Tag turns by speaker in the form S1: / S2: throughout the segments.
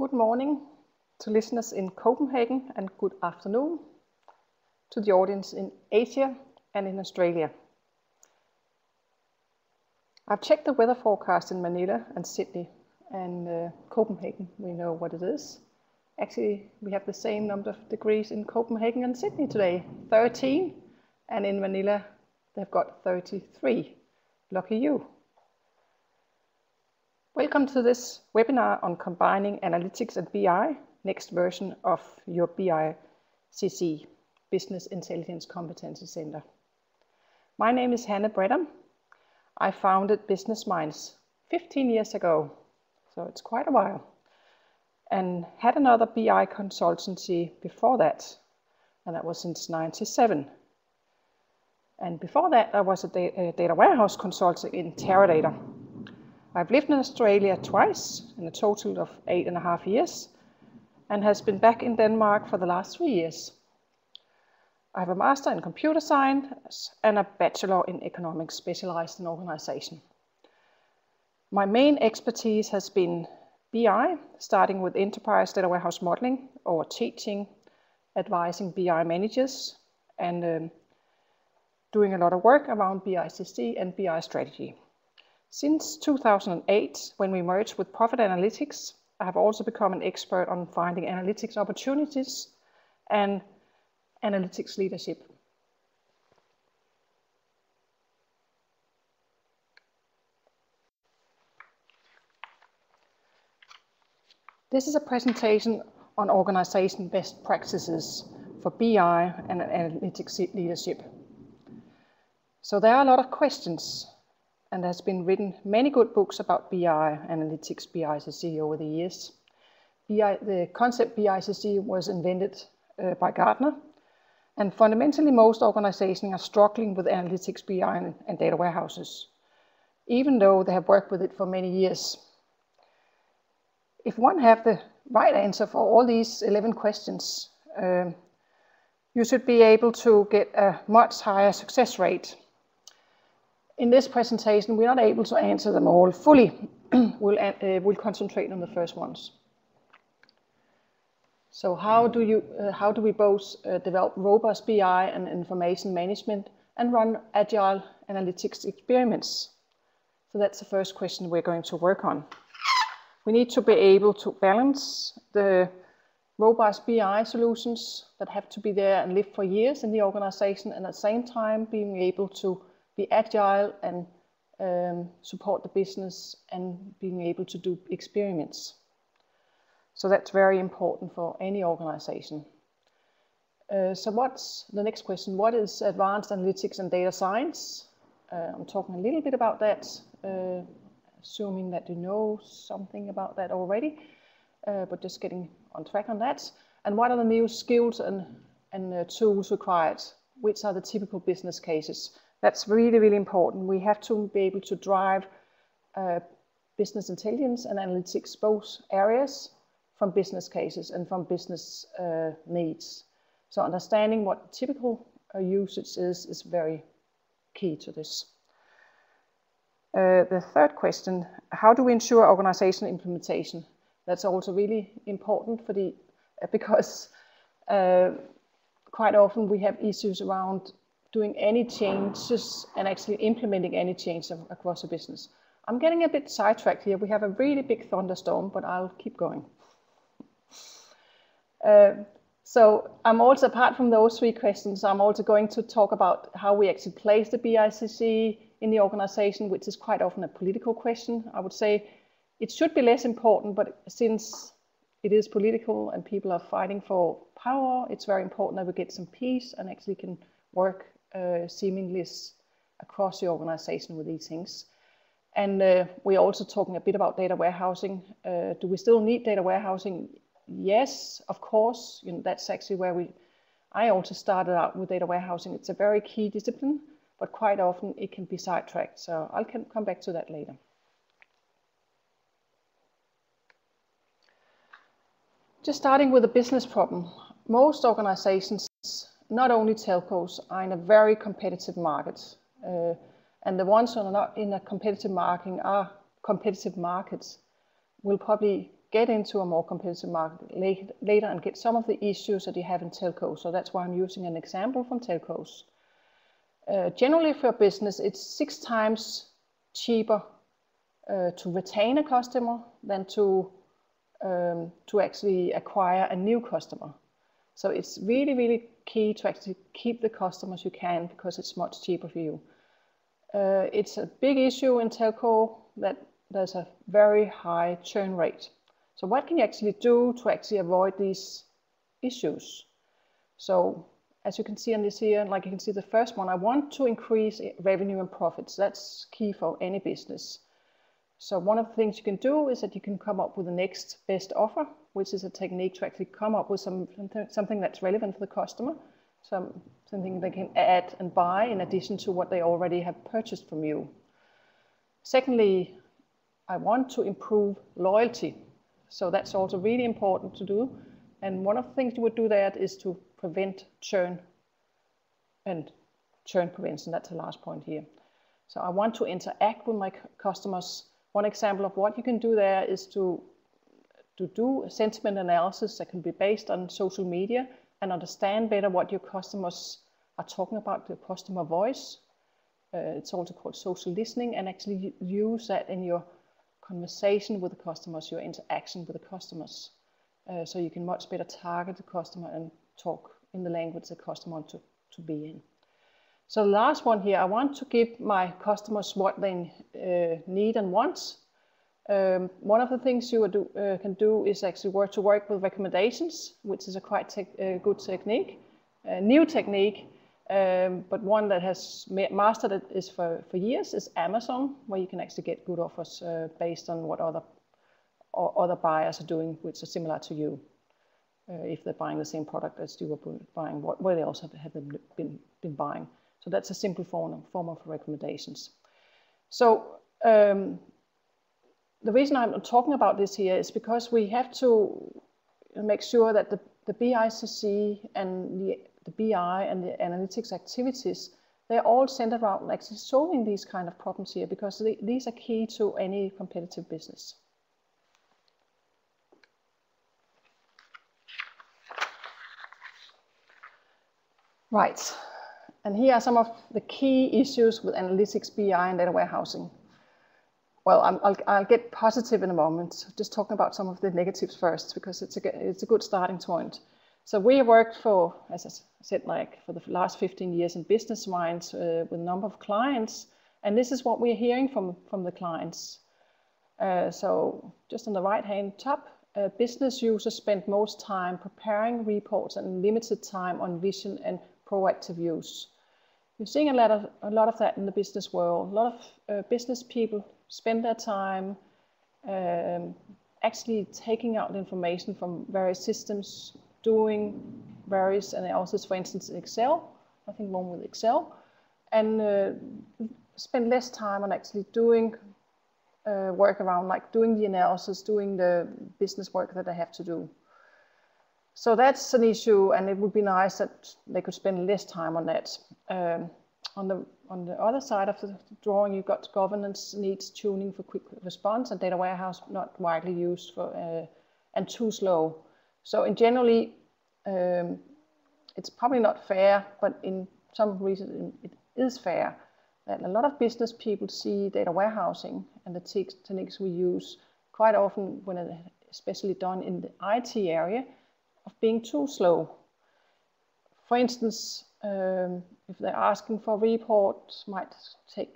S1: Good morning to listeners in Copenhagen and good afternoon to the audience in Asia and in Australia. I've checked the weather forecast in Manila and Sydney and Copenhagen. We know what it is. Actually, we have the same number of degrees in Copenhagen and Sydney today, 13, and in Manila they've got 33. Lucky you. Welcome to this webinar on combining analytics and BI, next version of your BICC, Business Intelligence Competency Center. My name is Hanne Bredam. I founded Business Minds 15 years ago, so it's quite a while, and had another BI consultancy before that, and that was since '97. And before that, I was a data warehouse consultant in Teradata. I've lived in Australia twice, in a total of 8.5 years, and has been back in Denmark for the last 3 years. I have a master in computer science and a bachelor in economics specialized in organization. My main expertise has been BI, starting with enterprise data warehouse modeling or teaching, advising BI managers, and doing a lot of work around BICC and BI strategy. Since 2008, when we merged with Profit Analytics, I have also become an expert on finding analytics opportunities and analytics leadership. This is a presentation on organization best practices for BI and analytics leadership. So there are a lot of questions, and there's been written many good books about BI, analytics, BICC over the years. The concept BICC was invented by Gartner, and fundamentally most organizations are struggling with analytics, BI, and data warehouses, even though they have worked with it for many years. If one have the right answer for all these 11 questions, you should be able to get a much higher success rate. In this presentation, we're not able to answer them all fully. We'll concentrate on the first ones. So how do we both develop robust BI and information management and run agile analytics experiments? So that's the first question we're going to work on. We need to be able to balance the robust BI solutions that have to be there and live for years in the organization, and at the same time being able to be agile and support the business and being able to do experiments. So that's very important for any organization. So what's the next question? What is advanced analytics and data science? I'm talking a little bit about that, assuming that you know something about that already, but just getting on track on that. And what are the new skills and tools required? Which are the typical business cases? That's really, really important. We have to be able to drive business intelligence and analytics, both areas, from business cases and from business needs. So understanding what typical usage is very key to this. The third question, how do we ensure organization implementation? That's also really important because quite often we have issues around doing any changes and actually implementing any change across the business. I'm getting a bit sidetracked here. We have a really big thunderstorm, but I'll keep going. So I'm also, apart from those 3 questions, I'm also going to talk about how we actually place the BICC in the organization, which is quite often a political question. I would say it should be less important, but since it is political and people are fighting for power, it's very important that we get some peace and actually can work seamlessly across the organization with these things. And we're also talking a bit about data warehousing. Do we still need data warehousing? Yes, of course. You know, that's actually where I also started out with data warehousing. It's a very key discipline, but quite often it can be sidetracked. So I'll come back to that later. Just starting with a business problem. Most organizations, not only telcos, are in a very competitive market. And the ones who are not in a competitive market will probably get into a more competitive market later and get some of the issues that you have in telcos. So that's why I'm using an example from telcos. Generally for a business, it's 6 times cheaper to retain a customer than to actually acquire a new customer. So it's really, really key to actually keep the customers you can, because it's much cheaper for you. It's a big issue in telco that there's a very high churn rate. So what can you actually do to actually avoid these issues? So as you can see on this here, like you can see the first one, I want to increase revenue and profits. That's key for any business. So one of the things you can do is that you can come up with the next best offer, which is a technique to actually come up with something that's relevant for the customer, something they can add and buy in addition to what they already have purchased from you. Secondly, I want to improve loyalty. So that's also really important to do. And one of the things you would do that is to prevent churn, and churn prevention, that's the last point here. So I want to interact with my customers. One example of what you can do there is to do a sentiment analysis that can be based on social media and understand better what your customers are talking about, the customer voice. It's also called social listening, and actually use that in your conversation with the customers, your interaction with the customers. So you can much better target the customer and talk in the language the customer wants to be in. So the last one here, I want to give my customers what they need and want. One of the things you can do is actually work with recommendations, which is a quite good technique, a new technique, but one that has mastered it is for years is Amazon, where you can actually get good offers based on what other buyers are doing, which are similar to you. If they're buying the same product as you were buying, where they also have been buying. So that's a simple form of recommendations. So the reason I'm talking about this here is because we have to make sure that the BICC and the BI and the analytics activities, they're all centered around actually solving these kind of problems here, because these are key to any competitive business. Right, and here are some of the key issues with analytics, BI, and data warehousing. Well, I'll get positive in a moment. Just talking about some of the negatives first, because it's a good starting point. So we have worked for, as I said, like for the last 15 years in Business Minds with a number of clients, and this is what we're hearing from the clients. So just on the right-hand top, business users spend most time preparing reports and limited time on vision and proactive use. You're seeing a lot of that in the business world. A lot of business people spend their time actually taking out the information from various systems, doing various analysis, for instance, in Excel, nothing wrong with Excel, and spend less time on actually doing work around, like doing the analysis, doing the business work that they have to do. So that's an issue, and it would be nice that they could spend less time on that. On the other side of the drawing, you've got governance needs tuning for quick response, and data warehouse not widely used for and too slow. So in generally, it's probably not fair, but in some reasons it is fair that a lot of business people see data warehousing and the techniques we use quite often, when especially done in the IT area, of being too slow. For instance, if they're asking for a report, might take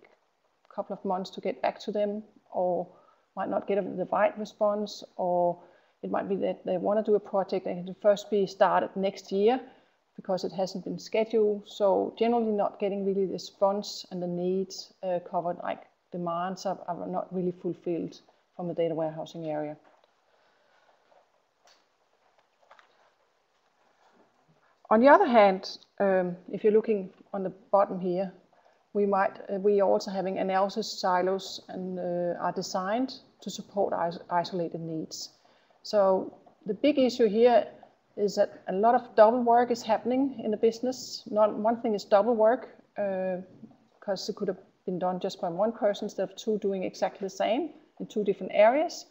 S1: a couple of months to get back to them, or might not get the right response, or it might be that they want to do a project that can first be started next year because it hasn't been scheduled. So generally not getting really the response and the needs covered, like demands are not really fulfilled from the data warehousing area. On the other hand, if you're looking on the bottom here, we are also having analysis silos and are designed to support isolated needs. So the big issue here is that a lot of double work is happening in the business. One thing is double work, because it could have been done just by one person instead of two doing exactly the same in two different areas.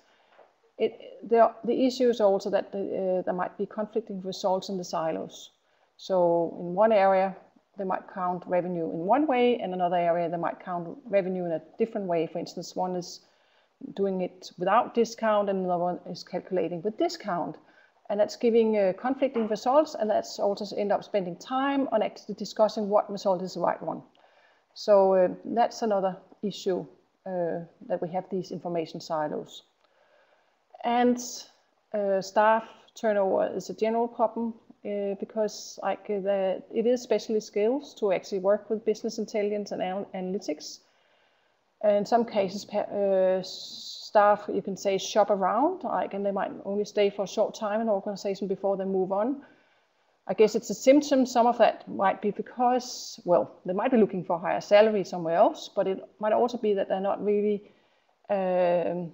S1: The issue is also that there might be conflicting results in the silos. So in one area, they might count revenue in one way, and another area they might count revenue in a different way. For instance, one is doing it without discount and another one is calculating with discount. And that's giving conflicting results, and that's also end up spending time on actually discussing what result is the right one. So that's another issue, that we have these information silos. And staff turnover is a general problem because it is specialist skills to actually work with business intelligence and analytics. In some cases, staff, you can say, shop around, and they might only stay for a short time in an organization before they move on. I guess it's a symptom. Some of that might be because, well, they might be looking for a higher salary somewhere else, but it might also be that they're not really, the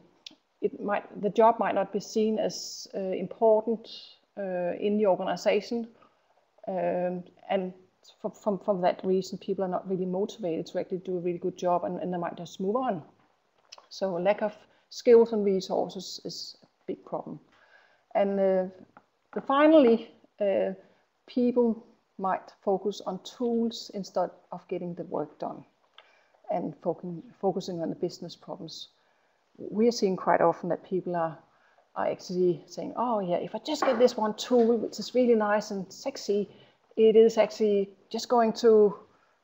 S1: job might not be seen as important in the organization. And from that reason, people are not really motivated to actually do a really good job, and they might just move on. So a lack of skills and resources is a big problem. And finally, people might focus on tools instead of getting the work done and focusing on the business problems. We are seeing quite often that people are actually saying, oh yeah, if I just get this one tool, which is really nice and sexy, it is actually just going to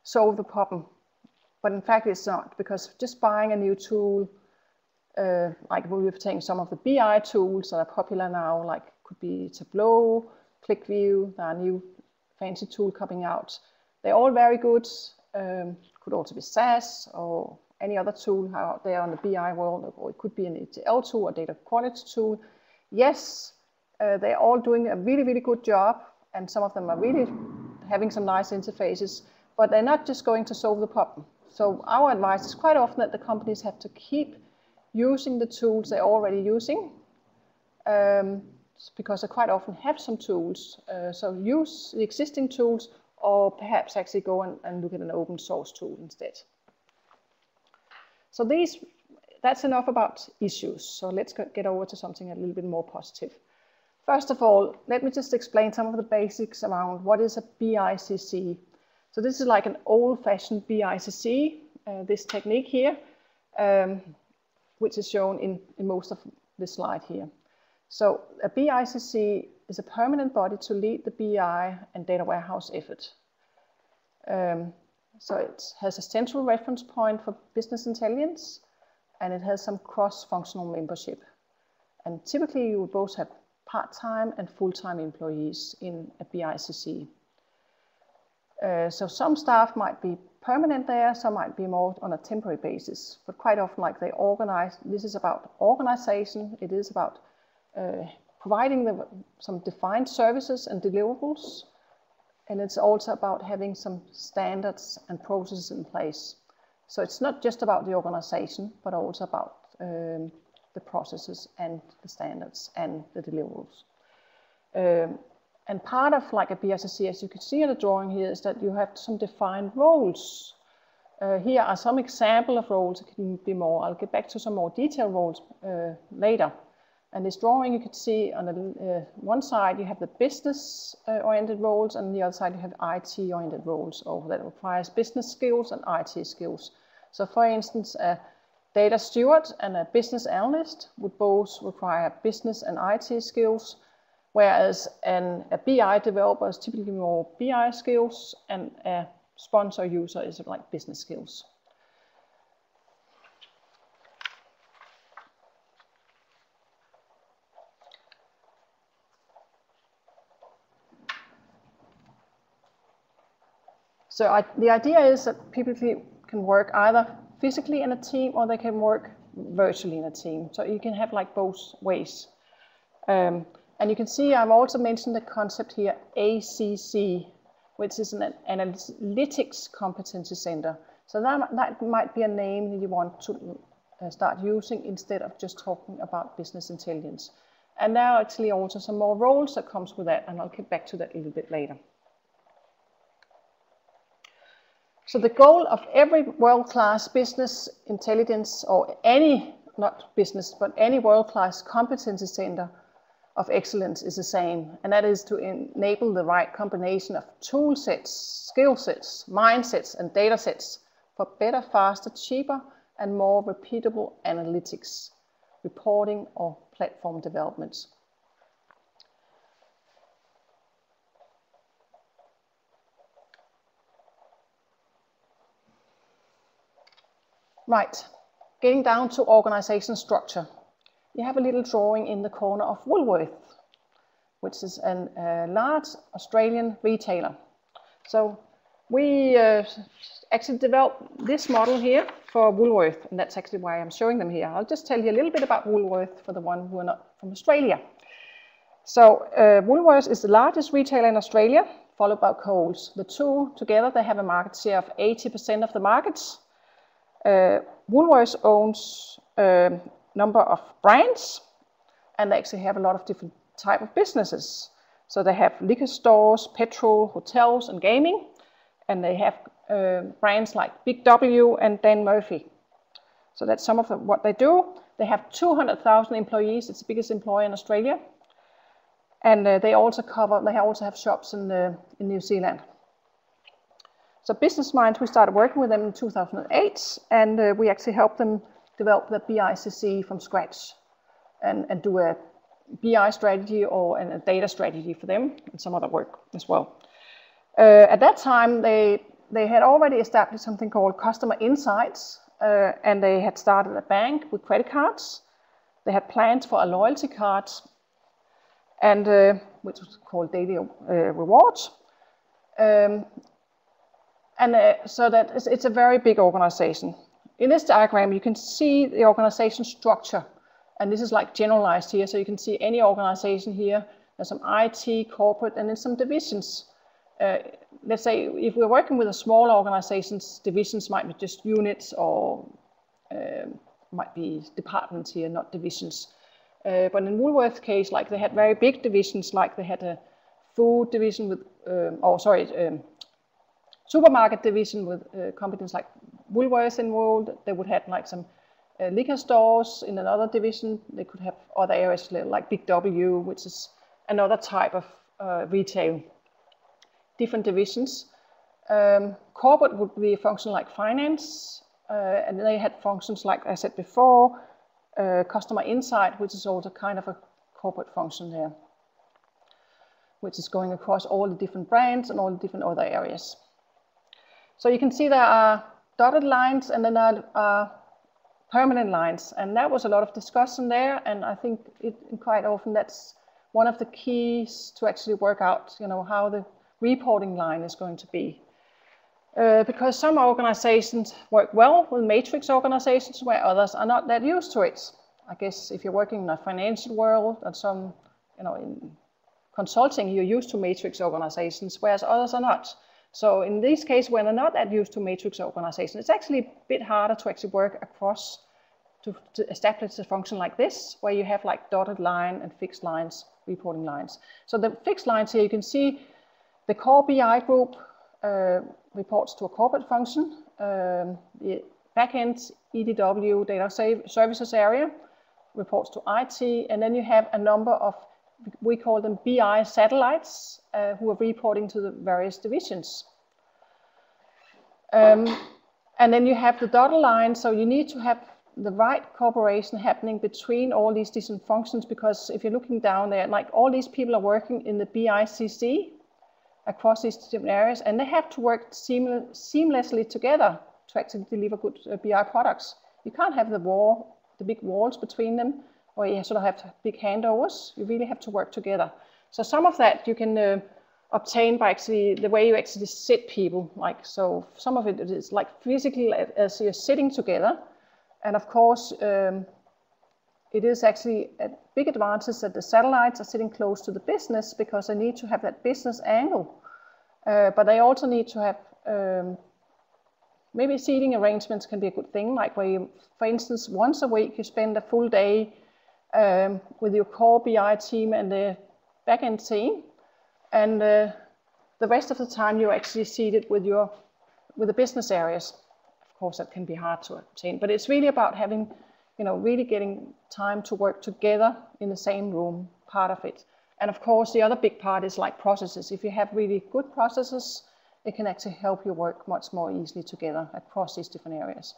S1: solve the problem. But in fact, it's not, because just buying a new tool, like we were taking some of the BI tools that are popular now, like could be Tableau, ClickView, there are new fancy tool coming out. They're all very good. Could also be SAS or any other tool out there on the BI world, or it could be an ETL tool, a data quality tool. Yes, they're all doing a really, really good job, and some of them are really having some nice interfaces, but they're not just going to solve the problem. So our advice is quite often that the companies have to keep using the tools they're already using, because they quite often have some tools. So use the existing tools, or perhaps actually go and look at an open source tool instead. So that's enough about issues. So let's get over to something a little bit more positive. First of all, let me just explain some of the basics around what is a BICC. So this is like an old-fashioned BICC, this technique here, which is shown in most of this slide here. So a BICC is a permanent body to lead the BI and data warehouse effort. So it has a central reference point for business intelligence, and it has some cross-functional membership. And typically you will both have part-time and full-time employees in a BICC. So some staff might be permanent there, some might be more on a temporary basis, but quite often like they organize. This is about organization, it is about providing some defined services and deliverables, and it's also about having some standards and processes in place. So it's not just about the organization, but also about the processes and the standards and the deliverables. And part of like a BICC, as you can see in the drawing here, is that you have some defined roles. Here are some examples of roles. It can be more. I'll get back to some more detailed roles later. And this drawing, you can see on the one side you have the business-oriented roles, and on the other side you have IT-oriented roles, or that requires business skills and IT skills. So for instance, a data steward and a business analyst would both require business and IT skills, whereas a BI developer is typically more BI skills, and a sponsor user is like business skills. So the idea is that people can work either physically in a team, or they can work virtually in a team. So you can have like both ways. And you can see I've also mentioned the concept here, ACC, which is an analytics competency center. So that might be a name that you want to start using instead of just talking about business intelligence. And there are actually also some more roles that comes with that, and I'll get back to that a little bit later. So the goal of every world-class business intelligence, or any not business, but any world-class competency center of excellence is the same, and that is to enable the right combination of tool sets, skill sets, mindsets, and data sets for better, faster, cheaper, and more repeatable analytics, reporting, or platform developments. Right, getting down to organization structure. You have a little drawing in the corner of Woolworth, which is a large Australian retailer. So we actually developed this model here for Woolworth, and that's actually why I'm showing them here. I'll just tell you a little bit about Woolworth for the one who are not from Australia. So Woolworth is the largest retailer in Australia, followed by Coles. The two together, they have a market share of 80% of the markets. Woolworths owns a number of brands, and they actually have a lot of different type of businesses. So they have liquor stores, petrol, hotels, and gaming, and they have brands like Big W and Dan Murphy. So that's some of what they do. They have 200,000 employees. It's the biggest employer in Australia, and they also have shops in New Zealand. So Business Minds, we started working with them in 2008, and we actually helped them develop the BICC from scratch and do a BI strategy or a data strategy for them and some other work as well. At that time, they had already established something called Customer Insights, and they had started a bank with credit cards. They had plans for a loyalty card, and which was called Daily Rewards. So that it's a very big organization. In this diagram, you can see the organization structure, and this is like generalized here. So you can see any organization here. There's some IT, corporate, and then some divisions. Let's say if we're working with a small organizations, divisions might be just units or might be departments here, not divisions. But in Woolworth's case, like they had very big divisions, like they had a food division with, supermarket division with companies like Woolworths involved. They would have like some liquor stores in another division. They could have other areas like Big W, which is another type of retail. Different divisions. Corporate would be a function like finance, and they had functions like I said before, customer insight, which is also kind of a corporate function there, which is going across all the different brands and all the different other areas. So you can see there are dotted lines and then there are permanent lines, and that was a lot of discussion there, and I think quite often that's one of the keys to actually work out, how the reporting line is going to be. Because some organizations work well with matrix organizations where others are not that used to it. I guess if you're working in a financial world and some, in consulting, you're used to matrix organizations, whereas others are not. So in this case, when they're not that used to matrix organizations, it's actually a bit harder to actually work across to establish a function like this, where you have like dotted line and fixed lines, reporting lines. So the fixed lines here, you can see the core BI group reports to a corporate function, the backend EDW data services area reports to IT, and then you have a number of, we call them BI satellites, who are reporting to the various divisions. And then you have the dotted line, so you need to have the right cooperation happening between all these different functions, because if you're looking down there, like all these people are working in the BICC across these different areas, and they have to work seamlessly together to actually deliver good BI products. You can't have the big walls between them, or you sort of have big handovers. You really have to work together. So some of that you can obtain by actually the way you actually sit people. Like, so some of it is like physically as you're sitting together. And of course, it is actually a big advantage that the satellites are sitting close to the business, because they need to have that business angle. But they also need to have, maybe seating arrangements can be a good thing, like where you, for instance, once a week you spend a full day with your core BI team and the backend team, and the rest of the time you're actually seated with the business areas. Of course, that can be hard to obtain, but it's really about having really getting time to work together in the same room, part of it. And of course, the other big part is like processes. If you have really good processes, it can actually help you work much more easily together across these different areas.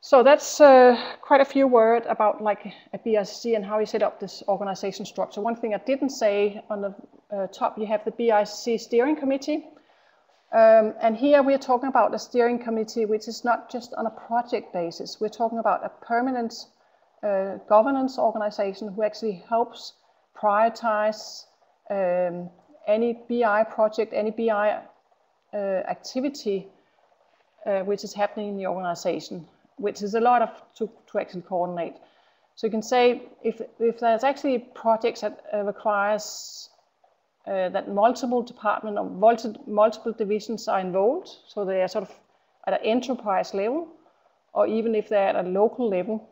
S1: So that's quite a few words about like a BICC and how you set up this organization structure. One thing I didn't say, on the top you have the BICC steering committee. And here we're talking about a steering committee which is not just on a project basis. We're talking about a permanent governance organization who actually helps prioritize any BI project, any BI activity which is happening in the organization, which is a lot to actually coordinate. So you can say if there's actually projects that requires that multiple departments or multiple divisions are involved, so they are sort of at an enterprise level, or even if they're at a local level,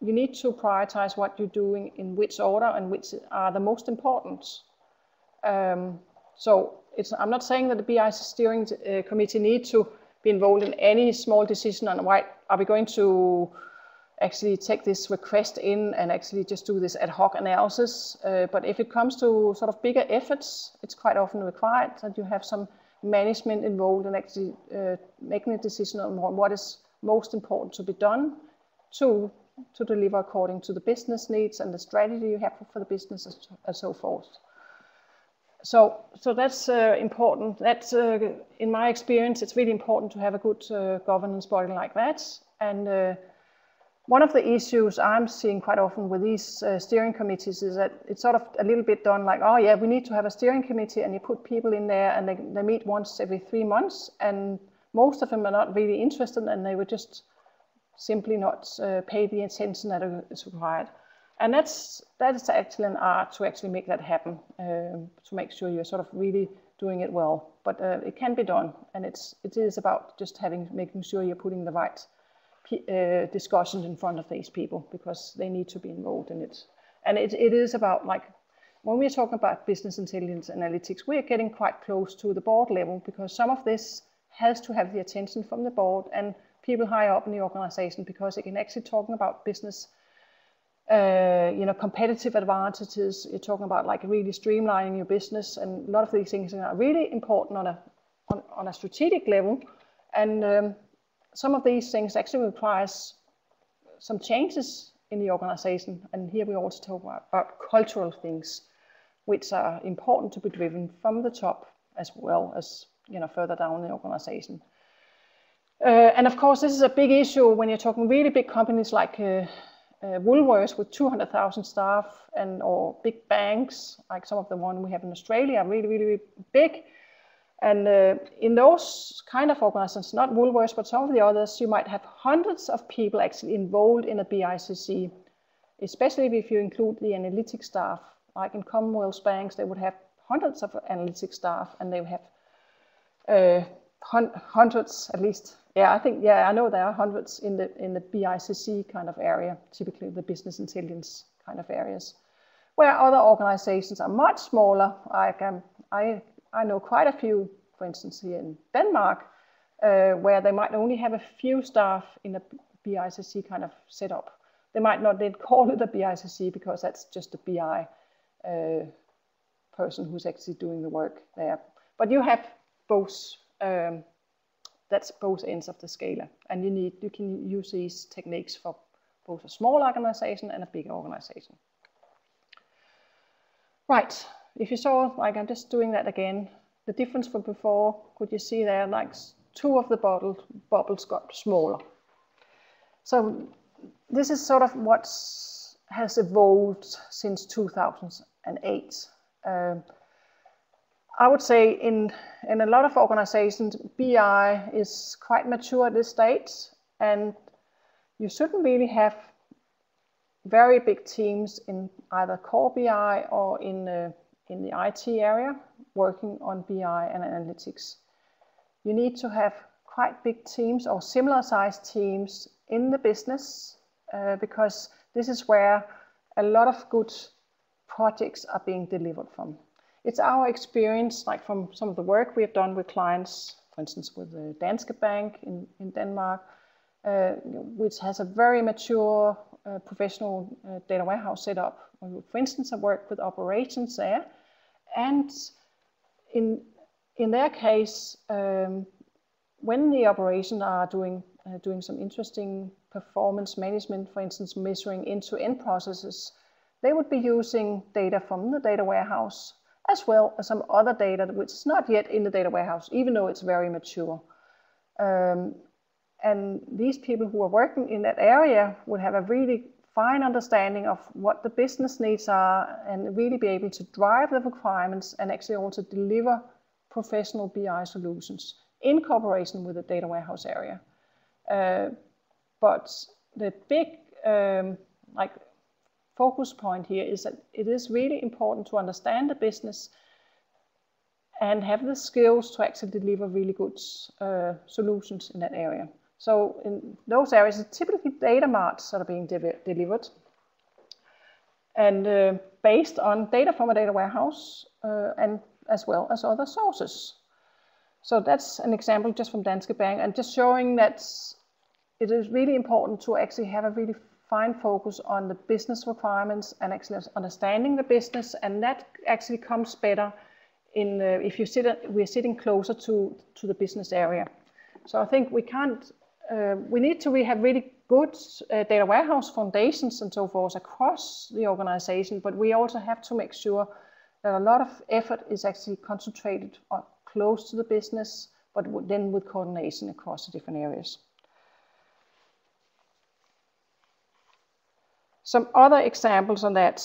S1: you need to prioritize what you're doing in which order and which are the most important. So I'm not saying that the BI steering committee need to be involved in any small decision on why are we going to actually take this request in and actually just do this ad hoc analysis. But if it comes to sort of bigger efforts, it's quite often required that you have some management involved in actually making a decision on what is most important to be done to deliver according to the business needs and the strategy you have for the business and so forth. So that's important. That's in my experience, it's really important to have a good governance body like that. And one of the issues I'm seeing quite often with these steering committees is that it's sort of a little bit done like, oh yeah, we need to have a steering committee, and you put people in there and they meet once every 3 months, and most of them are not really interested, and they would just simply not pay the attention that is required. And that is actually an art to actually make that happen, to make sure you're sort of really doing it well. But it can be done, and it is about just making sure you're putting the right discussions in front of these people, because they need to be involved in it. And it is about, like, when we're talking about business intelligence analytics, we're getting quite close to the board level, because some of this has to have the attention from the board and people higher up in the organization, because they can actually talking about business competitive advantages. You're talking about like really streamlining your business, and a lot of these things are really important on a strategic level. And some of these things actually requires some changes in the organization. And here we also talk about cultural things, which are important to be driven from the top as well as further down the organization. And of course, this is a big issue when you're talking really big companies like Woolworths with 200,000 staff, or big banks like some of the one we have in Australia are really, really big. And in those kind of organizations, not Woolworths, but some of the others, you might have hundreds of people actually involved in a BICC, especially if you include the analytics staff. Like in Commonwealth banks, they would have hundreds of analytics staff, and they would have hundreds at least. I know there are hundreds in the BICC kind of area, typically the business intelligence kind of areas, where other organizations are much smaller. I know quite a few, for instance, here in Denmark, where they might only have a few staff in a BICC kind of setup. They might not then call it a BICC because that's just a BI person who's actually doing the work there. But you have both. That's both ends of the scale, and you can use these techniques for both a small organization and a big organization. Right, if you saw, like I'm just doing that again, the difference from before, could you see there, like 2 of the bubbles got smaller. So this is sort of what has evolved since 2008. I would say in a lot of organizations, BI is quite mature at this stage, and you shouldn't really have very big teams in either core BI or in the IT area working on BI and analytics. You need to have quite big teams or similar sized teams in the business, because this is where a lot of good projects are being delivered from. It's our experience, like from some of the work we have done with clients, for instance, with the Danske Bank in Denmark, which has a very mature professional data warehouse setup. For instance, I work with operations there, and in their case, when the operations are doing some interesting performance management, for instance, measuring end-to-end processes, they would be using data from the data warehouse, as well as some other data which is not yet in the data warehouse, even though it's very mature. And these people who are working in that area would have a really fine understanding of what the business needs are, and really be able to drive the requirements and actually also deliver professional BI solutions in cooperation with the data warehouse area. But the big focus point here is that it is really important to understand the business and have the skills to actually deliver really good solutions in that area. So in those areas, it's typically data marts that are being delivered, and based on data from a data warehouse and as well as other sources. So that's an example just from Danske Bank, and just showing that it is really important to actually have a really fine focus on the business requirements and actually understanding the business, and that actually comes better in if we're sitting closer to the business area. So I think we can't. We need to have really good data warehouse foundations and so forth across the organization, but we also have to make sure that a lot of effort is actually concentrated close to the business, but then with coordination across the different areas. Some other examples on that,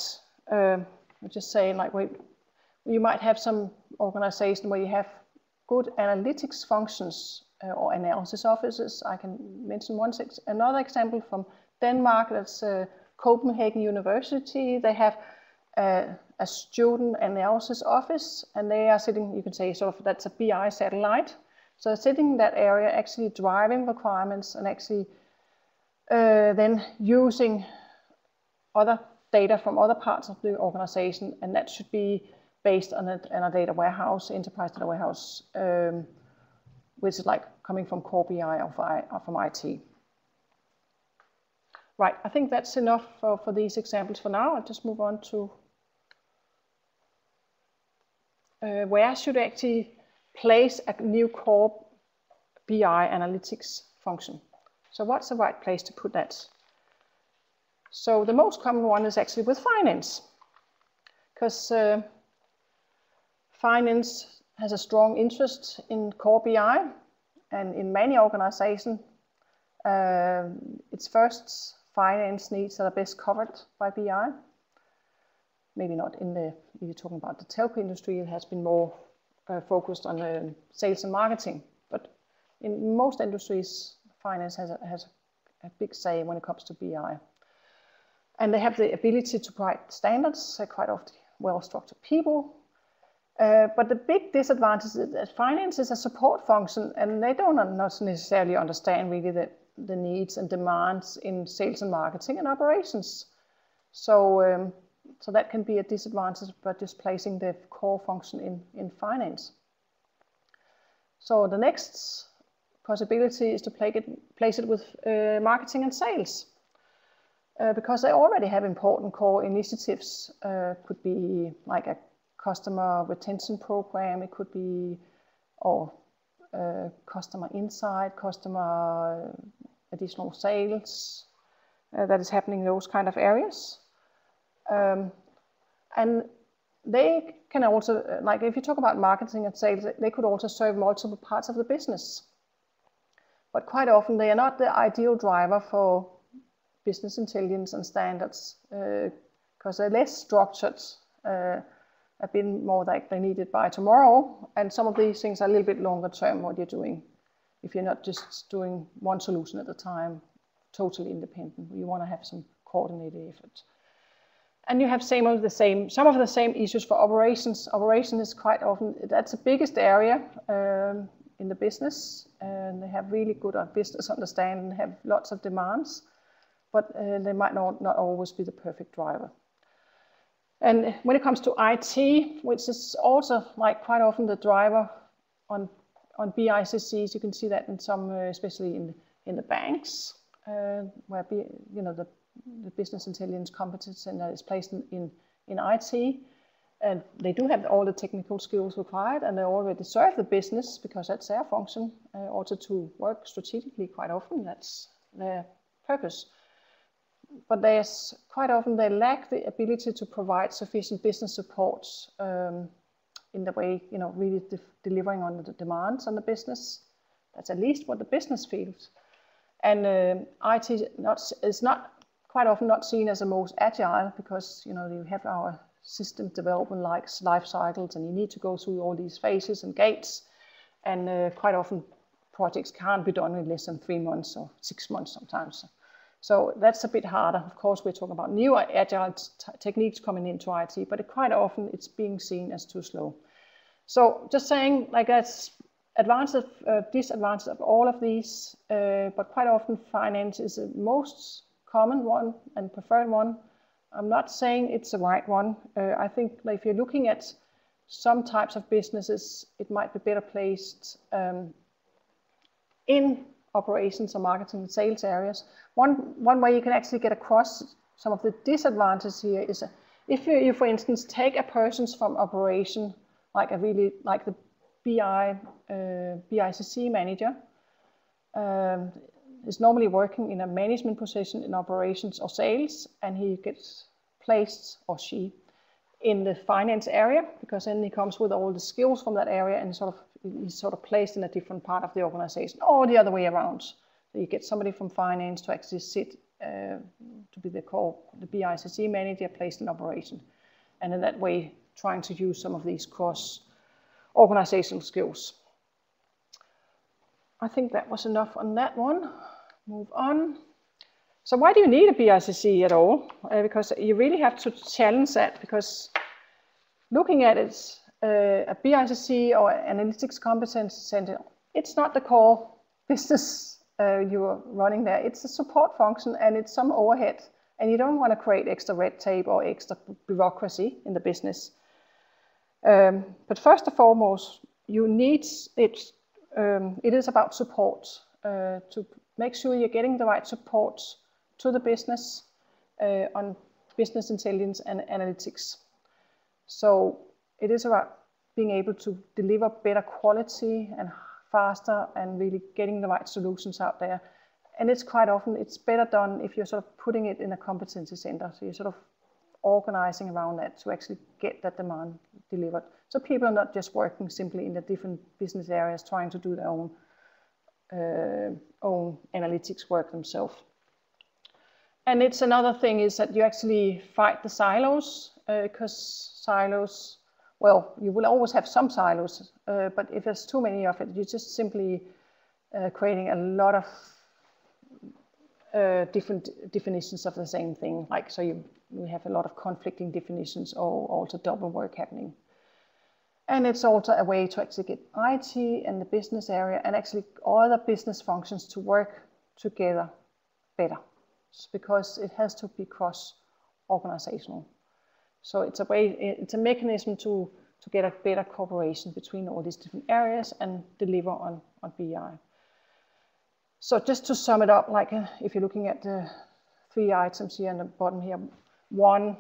S1: I'm just saying, like you might have some organization where you have good analytics functions or analysis offices. I can mention another example from Denmark. That's Copenhagen University. They have a student analysis office, and they are sitting, you can say, sort of, that's a BI satellite. So they're sitting in that area, actually driving requirements and actually then using other data from other parts of the organization, and that should be based on a data warehouse, enterprise data warehouse, which is like coming from Core BI or from IT. Right, I think that's enough for these examples for now. I'll just move on to where should I actually place a new Core BI analytics function. So what's the right place to put that? So the most common one is actually with finance, because finance has a strong interest in Core BI, and in many organizations, it's first finance needs that are best covered by BI. Maybe not if you're talking about the telco industry, it has been more focused on sales and marketing. But in most industries, finance has a big say when it comes to BI. And they have the ability to provide standards, quite often well-structured people. But the big disadvantage is that finance is a support function, and they don't necessarily understand really the needs and demands in sales and marketing and operations. So that can be a disadvantage by just placing the core function in finance. So the next possibility is to place it with marketing and sales. Because they already have important core initiatives. Could be like a customer retention program, it could be customer insight, customer additional sales that is happening in those kind of areas. And they can also, like if you talk about marketing and sales, they could also serve multiple parts of the business. But quite often they are not the ideal driver for business intelligence and standards, because they're less structured, a bit more like they need it by tomorrow, and some of these things are a little bit longer term what you're doing. If you're not just doing one solution at a time, totally independent, you want to have some coordinated effort. And you have some of the same issues for operations. Operation is quite often, that's the biggest area in the business, and they have really good business understanding, have lots of demands, but they might not always be the perfect driver. And when it comes to IT, which is also like quite often the driver on BICCs, you can see that in some, especially in the banks, where the Business Intelligence Competence Center is placed in IT. And they do have all the technical skills required, and they already serve the business because that's their function, also to work strategically quite often. That's their purpose. But there's quite often they lack the ability to provide sufficient business support in the way, really delivering on the demands on the business. That's at least what the business feels. And IT is not quite often not seen as the most agile because, you have our system development like life cycles, and you need to go through all these phases and gates, and quite often projects can't be done in less than 3 months or 6 months sometimes. So that's a bit harder. Of course, we're talking about newer agile techniques coming into IT, but quite often it's being seen as too slow. So just saying, like, that's advantage, disadvantage of all of these, but quite often finance is the most common one and preferred one. I'm not saying it's the right one. I think if you're looking at some types of businesses, it might be better placed in operations or marketing and sales areas. One way you can actually get across some of the disadvantages here is if you for instance, take a person from operation, like the BICC manager, is normally working in a management position in operations or sales, and he gets placed, or she, in the finance area, because then he comes with all the skills from that area, and he's sort of placed in a different part of the organization, or the other way around. So you get somebody from finance to actually sit to be the BICC manager placed in operation, and in that way trying to use some of these cross-organizational skills. I think that was enough on that one. Move on. So why do you need a BICC at all? Because you really have to challenge that, because looking at it, a BICC or Analytics Competence Center, it's not the core business you're running there. It's a support function, and it's some overhead, and you don't want to create extra red tape or extra bureaucracy in the business. But first and foremost, you need it. It is about support, to make sure you're getting the right support to the business on business intelligence and analytics. So it is about being able to deliver better quality and faster, and really getting the right solutions out there. And it's quite often, it's better done if you're sort of putting it in a competency center. So you're sort of organizing around that to actually get that demand delivered. So people are not just working simply in the different business areas trying to do their own analytics work themselves. And it's another thing is that you actually fight the silos, because silos, well, you will always have some silos, but if there's too many of it, you're just simply creating a lot of different definitions of the same thing. Like, so you have a lot of conflicting definitions, or also double work happening. And it's also a way to actually get IT and the business area and actually all the business functions to work together better, because it has to be cross-organizational. So it's a way, it's a mechanism to get a better cooperation between all these different areas and deliver on BI. So just to sum it up, like if you're looking at the 3 items here on the bottom here, 1,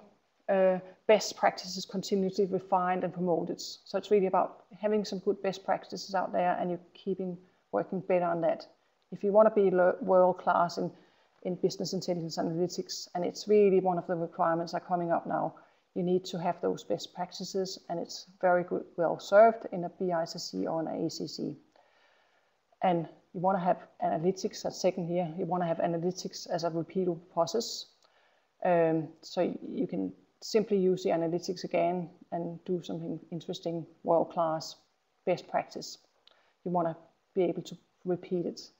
S1: best practices continuously refined and promoted. So it's really about having some good best practices out there, and you're working better on that. If you want to be world class in business intelligence analytics, and it's really one of the requirements are coming up now, you need to have those best practices, and it's very good, well served in a BICC or an ACC. And you want to have analytics, that's second here, you want to have analytics as a repeatable process. So you can simply use the analytics again and do something interesting, world-class, best practice. You want to be able to repeat it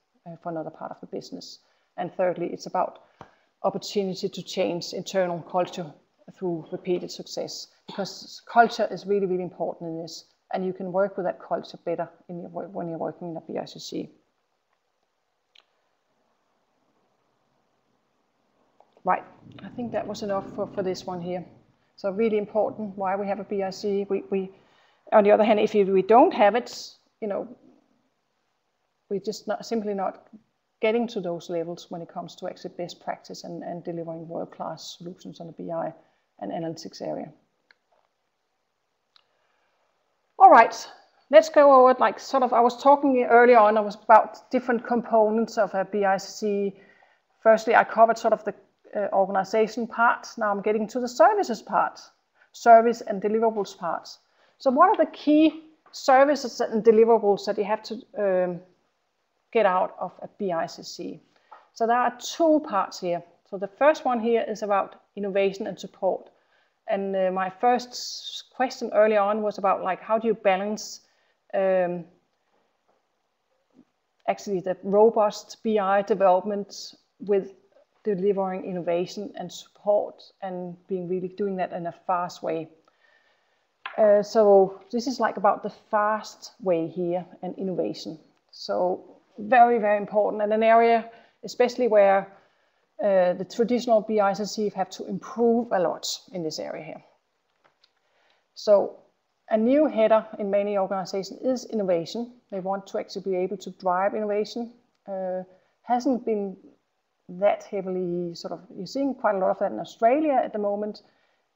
S1: for another part of the business. And thirdly, it's about opportunity to change internal culture through repeated success, because culture is really, really important in this, and you can work with that culture better in your work when you're working in a BICC. Right, I think that was enough for this one here. So really important why we have a BIC. We on the other hand, if we don't have it, we're just simply not getting to those levels when it comes to actually best practice and delivering world-class solutions on the BI and analytics area. All right, let's go over like sort of, I was talking earlier on, I was about different components of a BICC. Firstly, I covered sort of the organization part. Now I'm getting to the services part, service and deliverables parts. So what are the key services and deliverables that you have to get out of a BICC? So there are two parts here. So the first one here is about innovation and support. And my first question early on was about like, how do you balance actually the robust BI development with delivering innovation and support and being really doing that in a fast way. So this is like about the fast way here and innovation. So very, very important, and an area especially where the traditional BICC have to improve a lot in this area here. So a new header in many organizations is innovation. They want to actually be able to drive innovation. Hasn't been that heavily sort of, you're seeing quite a lot of that in Australia at the moment.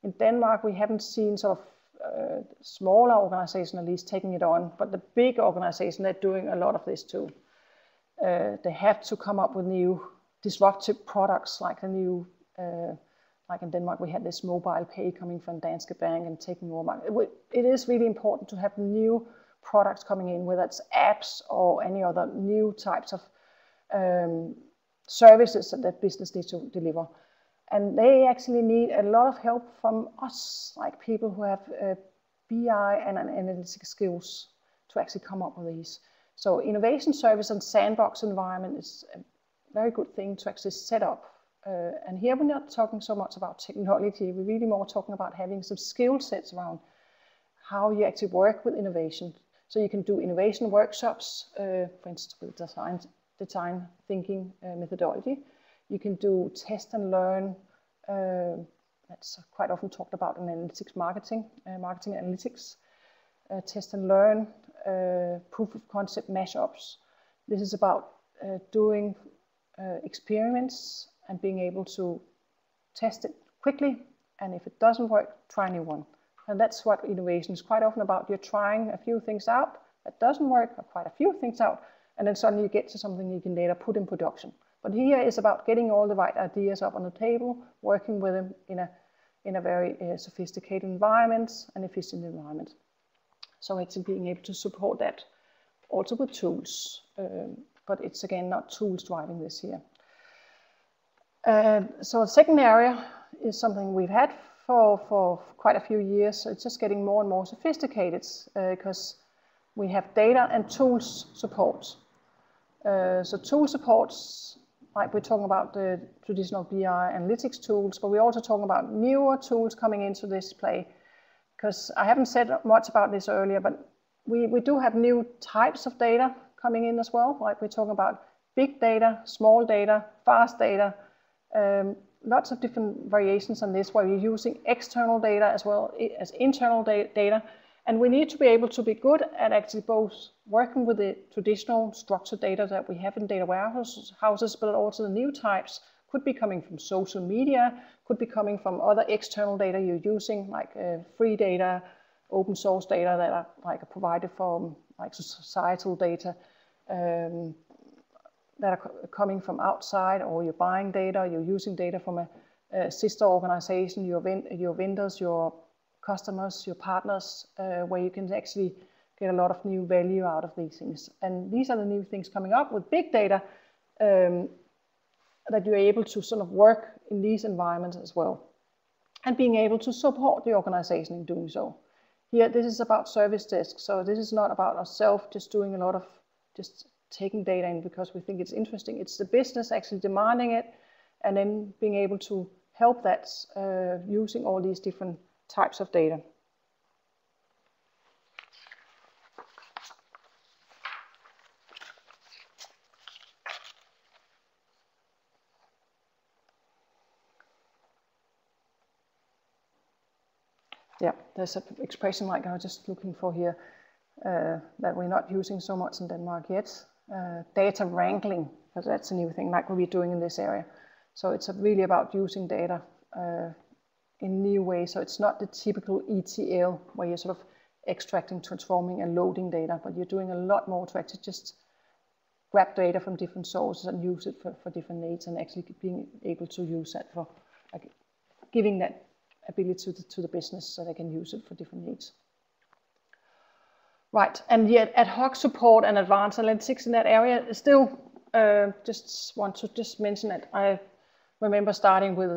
S1: In Denmark, we haven't seen sort of smaller organizations at least taking it on, but the big organizations, they're doing a lot of this too. They have to come up with new disruptive products, like a new, like in Denmark, we had this mobile pay coming from Danske Bank and taking over market. It is really important to have new products coming in, whether it's apps or any other new types of services that business needs to deliver. And they actually need a lot of help from us, like people who have BI and analytics skills to actually come up with these. So innovation service and sandbox environment is a very good thing to actually set up. And here we're not talking so much about technology, we're really more talking about having some skill sets around how you actually work with innovation. So you can do innovation workshops, for instance, with design thinking methodology. You can do test and learn. That's quite often talked about in analytics marketing, marketing analytics. Test and learn, proof of concept mashups. This is about doing experiments and being able to test it quickly. And if it doesn't work, try a new one. And that's what innovation is quite often about. You're trying a few things out that doesn't work, or quite a few things out, and then suddenly you get to something you can later put in production. But here is about getting all the right ideas up on the table, working with them in a very sophisticated environment and efficient environment. So actually being able to support that also with tools, but it's again not tools driving this here. So the second area is something we've had for quite a few years. So it's just getting more and more sophisticated because we have data and tools support. So tool supports, like we're talking about the traditional BI analytics tools, but we're also talking about newer tools coming into this play. Because I haven't said much about this earlier, but we do have new types of data coming in as well. Like we're talking about big data, small data, fast data, lots of different variations on this, where you're using external data as well as internal data. And we need to be able to be good at actually both working with the traditional structured data that we have in data warehouses, but also the new types could be coming from social media, could be coming from other external data you're using, like free data, open source data that are like provided from like societal data that are coming from outside, or you're buying data, you're using data from a sister organization, your vendors, your customers, your partners, where you can actually get a lot of new value out of these things. And these are the new things coming up with big data, that you're able to sort of work in these environments as well, and being able to support the organization in doing so. Here, this is about service desk, so this is not about ourselves just doing a lot of just taking data in because we think it's interesting. It's the business actually demanding it, and then being able to help that using all these different types of data. Yeah, there's an expression like I was just looking for here that we're not using so much in Denmark yet. Data wrangling. because that's a new thing, like what we're doing in this area. So it's really about using data in new ways. So it's not the typical ETL where you're sort of extracting, transforming, and loading data, but you're doing a lot more to actually just grab data from different sources and use it for different needs, and actually being able to use that for like, giving that ability to the business so they can use it for different needs. Right, and yet ad hoc support and advanced analytics in that area is still, just want to just mention that I remember starting with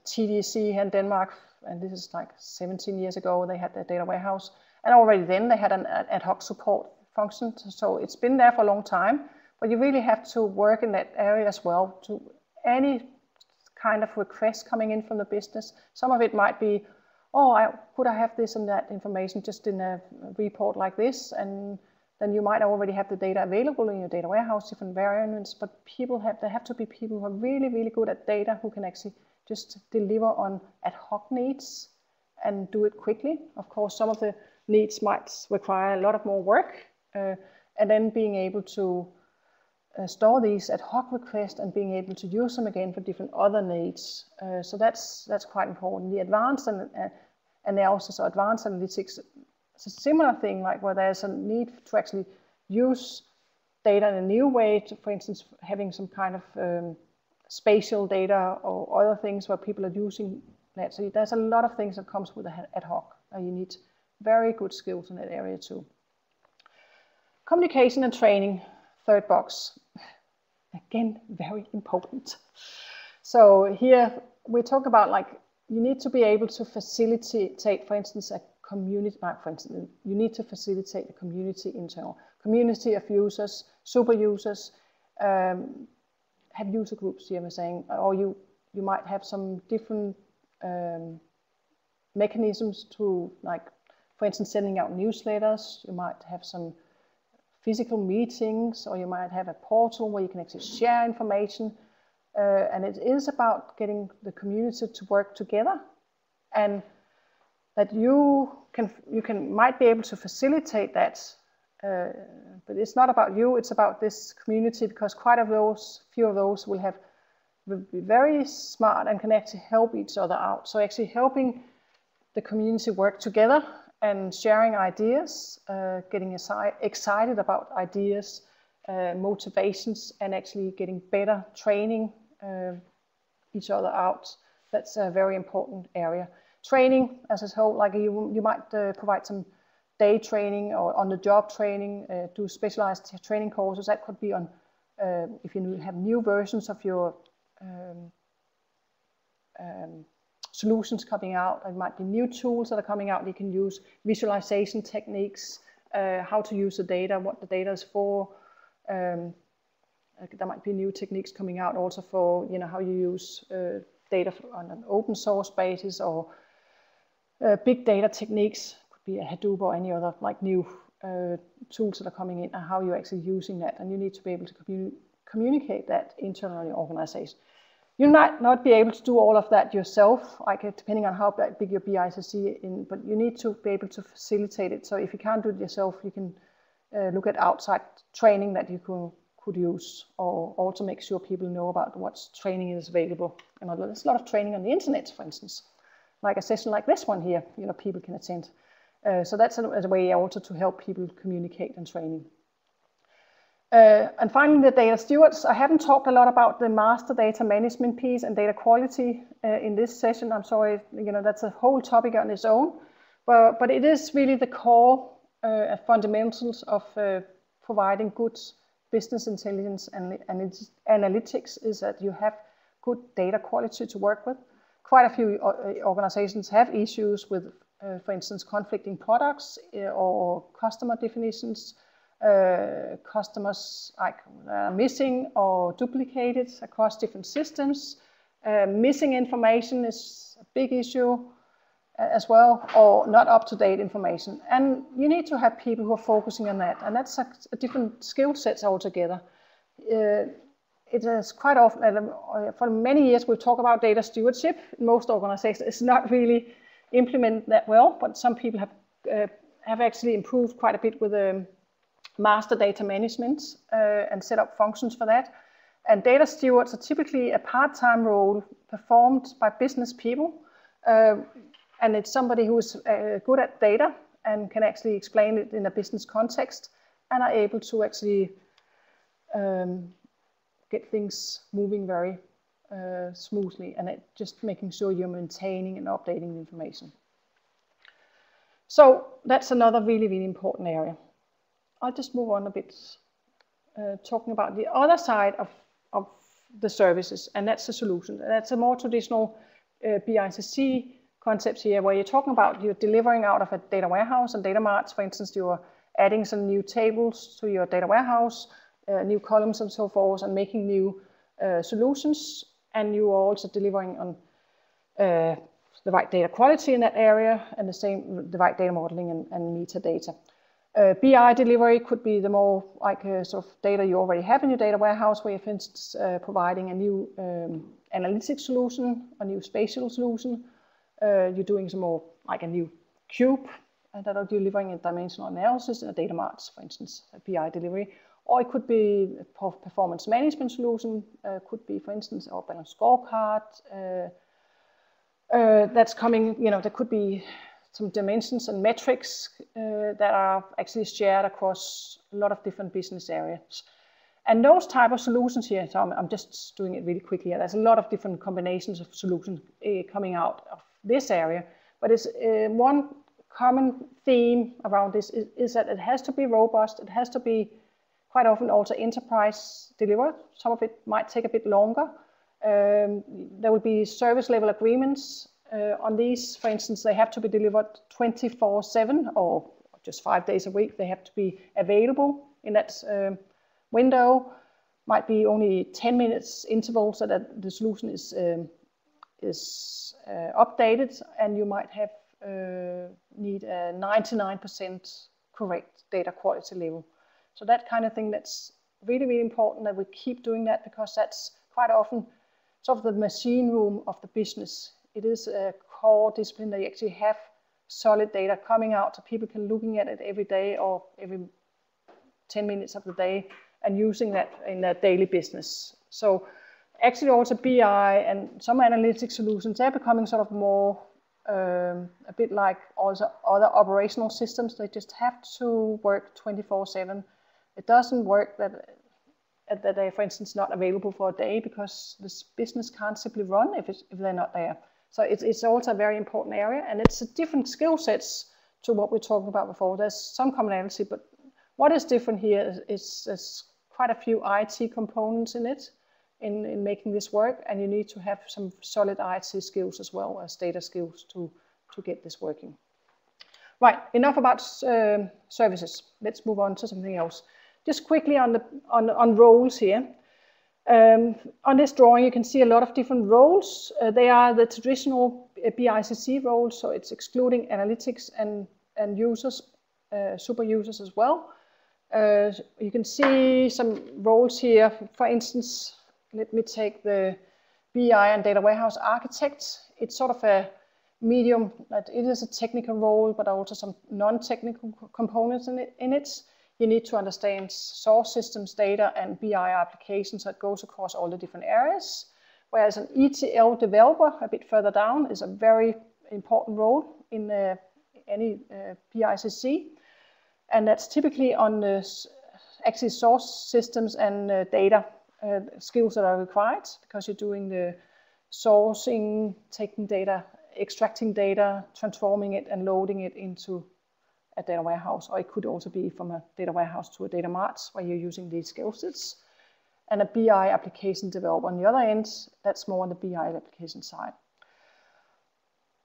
S1: TDC here in Denmark, and this is like 17 years ago, they had their data warehouse, and already then they had an ad hoc support function, so it's been there for a long time, but you really have to work in that area as well to any kind of request coming in from the business. Some of it might be, oh, could I have this and that information just in a report like this? And then you might already have the data available in your data warehouse, different variants, but there have to be people who are really, really good at data, who can actually just deliver on ad hoc needs and do it quickly. Of course, some of the needs might require a lot of more work, and then being able to store these ad hoc requests and being able to use them again for different other needs. So that's quite important. The advanced analysis or advanced analytics, it's a similar thing, like where there's a need to actually use data in a new way, for instance, having some kind of spatial data or other things where people are using that. So there's a lot of things that comes with ad hoc. You need very good skills in that area too. Communication and training, third box. Again, very important. So here we talk about, like, you need to be able to facilitate, for instance, a community, you need to facilitate a community of users, super users, have user groups here, we're saying, or you might have some different mechanisms to, like, for instance, sending out newsletters. You might have some physical meetings, or you might have a portal where you can actually share information. And it is about getting the community to work together, and that you might be able to facilitate that. But it's not about you, it's about this community, because few of those will be very smart and can actually help each other out. So actually helping the community work together and sharing ideas, getting excited about ideas, motivations, and actually getting better training each other out. That's a very important area. Training as a whole, like you might provide some day training or on-the-job training, do specialized training courses. That could be on, if you have new versions of your solutions coming out. There might be new tools that are coming out. You can use visualization techniques, how to use the data, what the data is for. There might be new techniques coming out also for, how you use data on an open source basis, or big data techniques. Could be a Hadoop or any other like new tools that are coming in, and how you're actually using that. And you need to be able to communicate that internally in your organization. You might not be able to do all of that yourself, like depending on how big your BICC is, but you need to be able to facilitate it. So if you can't do it yourself, you can look at outside training that you could use, or also make sure people know about what training is available. And there's a lot of training on the internet, for instance, like a session like this one here, people can attend. So that's a way also to help people communicate and training. And finally, the data stewards. I haven't talked a lot about the master data management piece and data quality in this session. I'm sorry, that's a whole topic on its own, but it is really the core fundamentals of providing good business intelligence and analytics, is that you have good data quality to work with. Quite a few organizations have issues with, for instance, conflicting products or customer definitions. Customers missing or duplicated across different systems. Missing information is a big issue as well, or not up-to-date information. And you need to have people who are focusing on that, and that's a different skill sets altogether. It is quite often, for many years we've talked about data stewardship. In most organizations it's not really implemented that well, but some people have actually improved quite a bit with master data management and set up functions for that. And data stewards are typically a part-time role performed by business people. And it's somebody who is good at data and can actually explain it in a business context and are able to actually get things moving very smoothly, and just making sure you're maintaining and updating the information. So that's another really, really important area. I'll just move on a bit, talking about the other side of the services, and that's the solution. That's a more traditional BICC concept here, where you're talking about you're delivering out of a data warehouse and data marts. For instance, you're adding some new tables to your data warehouse, new columns and so forth, and making new solutions. And you are also delivering on the right data quality in that area, and the right data modeling and metadata. BI delivery could be the more like sort of data you already have in your data warehouse, where you're, for instance, providing a new analytics solution, a new spatial solution. You're doing some more like a new cube that are delivering a dimensional analysis in a data marts, for instance, a BI delivery. Or it could be a performance management solution, could be, for instance, our balanced scorecard. That's coming, there could be some dimensions and metrics that are actually shared across a lot of different business areas. And those type of solutions here, so I'm just doing it really quickly here. There's a lot of different combinations of solutions coming out of this area, but it's one common theme around this is that it has to be robust. It has to be quite often also enterprise delivered. Some of it might take a bit longer. There will be service level agreements on these. For instance, they have to be delivered 24/7 or just 5 days a week. They have to be available in that window. Might be only 10 minutes interval so that the solution is updated, and you might have need a 99% correct data quality level. So that kind of thing, that's really, really important that we keep doing that, because that's quite often sort of the machine room of the business. It is a core discipline that you actually have solid data coming out so people can looking at it every day or every 10 minutes of the day and using that in their daily business. So actually also BI and some analytic solutions, they're becoming sort of more a bit like also other operational systems. They just have to work 24/7. It doesn't work that they're, for instance, not available for a day, because this business can't simply run if they're not there. So it's also a very important area, and it's a different skill sets to what we're talking about before. There's some commonality, but what is different here is there's quite a few IT components in it, in making this work, and you need to have some solid IT skills as well as data skills to get this working. Right, enough about services. Let's move on to something else. Just quickly on roles here. On this drawing, you can see a lot of different roles. They are the traditional BICC roles, so it's excluding analytics and users, super users as well. You can see some roles here. For instance, let me take the BI and data warehouse architect. It's sort of a medium, that it is a technical role, but also some non-technical components in it. You need to understand source systems, data, and BI applications that goes across all the different areas. Whereas an ETL developer, a bit further down, is a very important role in any BICC. And that's typically on the actually source systems and data skills that are required, because you're doing the sourcing, taking data, extracting data, transforming it, and loading it into a data warehouse. Or it could also be from a data warehouse to a data marts, where you're using these skill sets. And a BI application developer on the other end, that's more on the BI application side.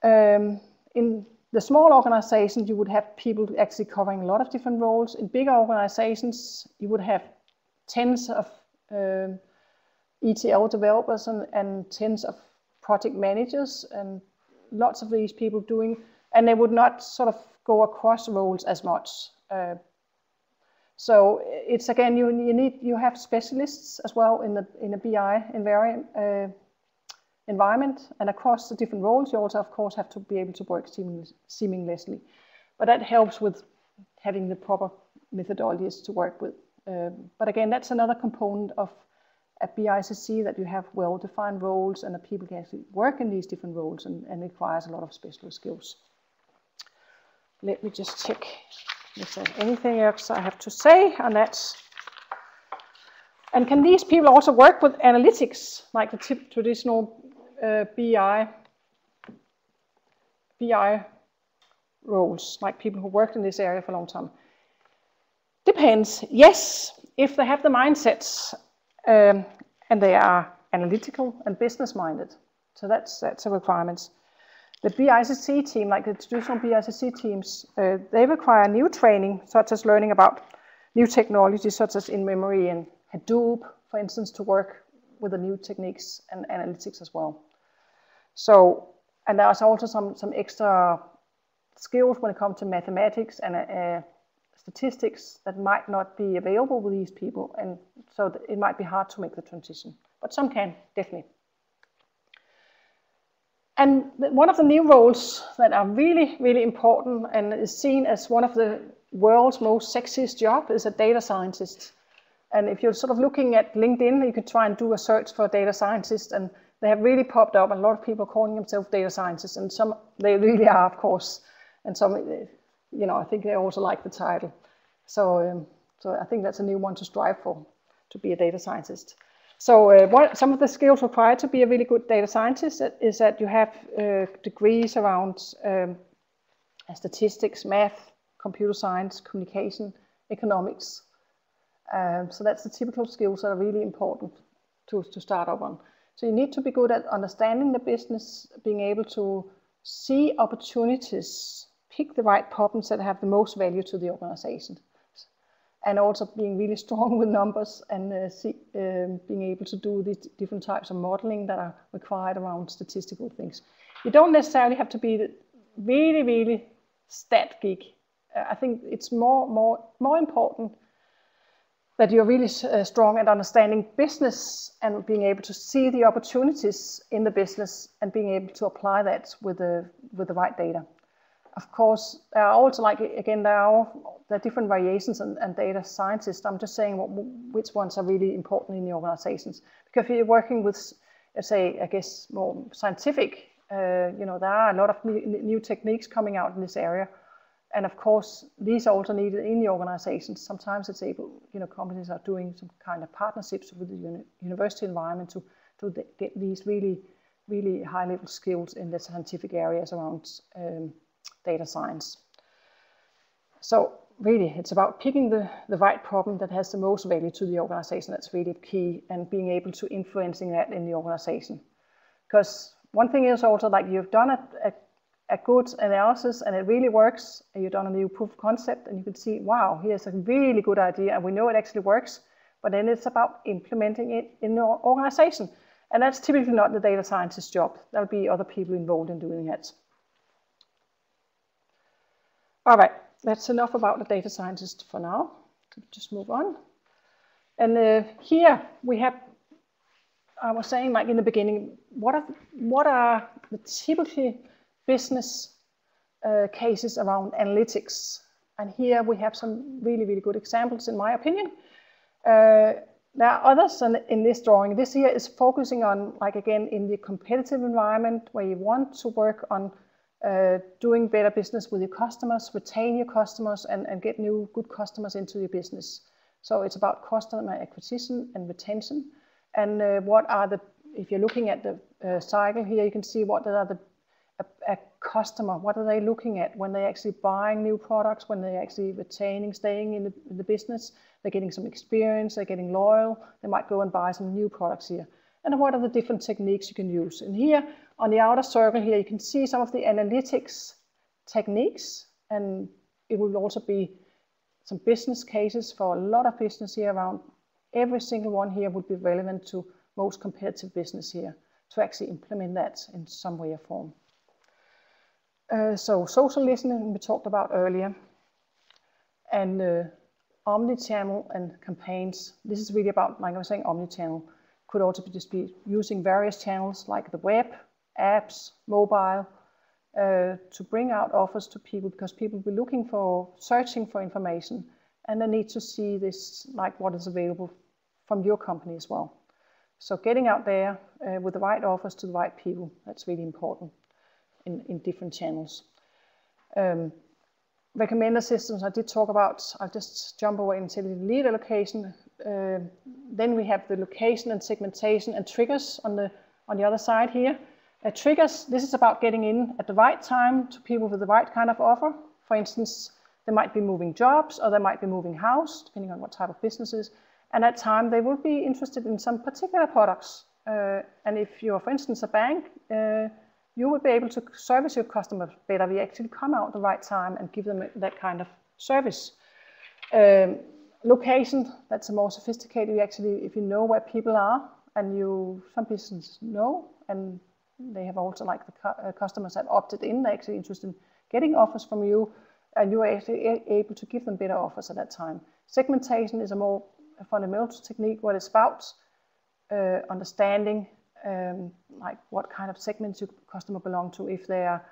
S1: In the small organizations, you would have people actually covering a lot of different roles. In bigger organizations, you would have tens of ETL developers and tens of project managers, and lots of these people doing, and they would not sort of go across roles as much. So it's again, you have specialists as well in the BI environment, and across the different roles, you also of course have to be able to work seamlessly. But that helps with having the proper methodologies to work with. But again, that's another component of at BICC that you have well-defined roles and that people can actually work in these different roles, and it requires a lot of special skills. Let me just check if there's anything else I have to say on that. And can these people also work with analytics, like the traditional BI roles, like people who worked in this area for a long time? Depends. Yes, if they have the mindsets and they are analytical and business-minded. So that's a requirement. The BICC team, like the traditional BICC teams, they require new training, such as learning about new technologies, such as in-memory and Hadoop, for instance, to work with the new techniques and analytics as well. So, and there's also some extra skills when it comes to mathematics and statistics that might not be available with these people, and so it might be hard to make the transition, but some can, definitely. And one of the new roles that are really, really important and is seen as one of the world's most sexiest job is a data scientist. And if you're sort of looking at LinkedIn, you could try and do a search for a data scientist, and they have really popped up, and a lot of people calling themselves data scientists, and some, they really are, of course, and some, you know, I think they also like the title. So I think that's a new one to strive for, to be a data scientist. So some of the skills required to be a really good data scientist is that you have degrees around statistics, math, computer science, communication, economics. So that's the typical skills that are really important to start up on. So you need to be good at understanding the business, being able to see opportunities, pick the right problems that have the most value to the organization, and also being really strong with numbers and being able to do these different types of modeling that are required around statistical things. You don't necessarily have to be really, really stat geek. I think it's more important that you're really strong at understanding business and being able to see the opportunities in the business and being able to apply that with the right data. Of course, there are also, like, again, there are different variations and data scientists. I'm just saying which ones are really important in the organizations. Because if you're working with, let's say, I guess, more scientific, you know, there are a lot of new techniques coming out in this area. And of course, these are also needed in the organizations. Sometimes it's able, you know, companies are doing some kind of partnerships with the university environment to get these really, really high-level skills in the scientific areas around data science. So really, it's about picking the right problem that has the most value to the organization. That's really key, and being able to influencing that in the organization. Because one thing is also, like, you've done a good analysis and it really works, and you've done a new proof of concept and you can see, wow, here's a really good idea and we know it actually works, but then it's about implementing it in your organization. And that's typically not the data scientist's job. There'll be other people involved in doing that. All right, that's enough about the data scientist for now. Just move on. And here we have, I was saying, like in the beginning, what are the typical business cases around analytics? And here we have some really, really good examples, in my opinion. There are others in this drawing. This here is focusing on, like, again, in the competitive environment where you want to work on doing better business with your customers, retain your customers, and get new good customers into your business. So it's about customer acquisition and retention. And what are the, if you're looking at the cycle here, you can see what are a customer, what are they looking at when they're actually buying new products, when they're actually retaining, staying in the business, they're getting some experience, they're getting loyal, they might go and buy some new products here. And what are the different techniques you can use? And here on the outer circle here, you can see some of the analytics techniques, and it will also be some business cases for a lot of business here around. Every single one here would be relevant to most competitive business here to actually implement that in some way or form. So social listening we talked about earlier, and omni-channel and campaigns. This is really about, like I was saying, omni-channel. Could also just be using various channels like the web, apps, mobile, to bring out offers to people, because people will be looking for, searching for information, and they need to see this, like what is available from your company as well. So getting out there with the right offers to the right people, that's really important in different channels. Recommender systems I did talk about. I'll just jump away and tell you the lead allocation. Then we have the location and segmentation and triggers on the other side here. Triggers, this is about getting in at the right time to people with the right kind of offer. For instance, they might be moving jobs or they might be moving house, depending on what type of business it is. And at that time, they will be interested in some particular products. And if you're, for instance, a bank, you will be able to service your customers better. We actually come out at the right time and give them that kind of service. Location, that's a more sophisticated. You actually, if you know where people are, and some businesses know, and they have also, like the customers have opted in, they're actually interested in getting offers from you, and you are actually able to give them better offers at that time. Segmentation is a more fundamental technique, what it's about understanding like what kind of segments your customer belong to. If they are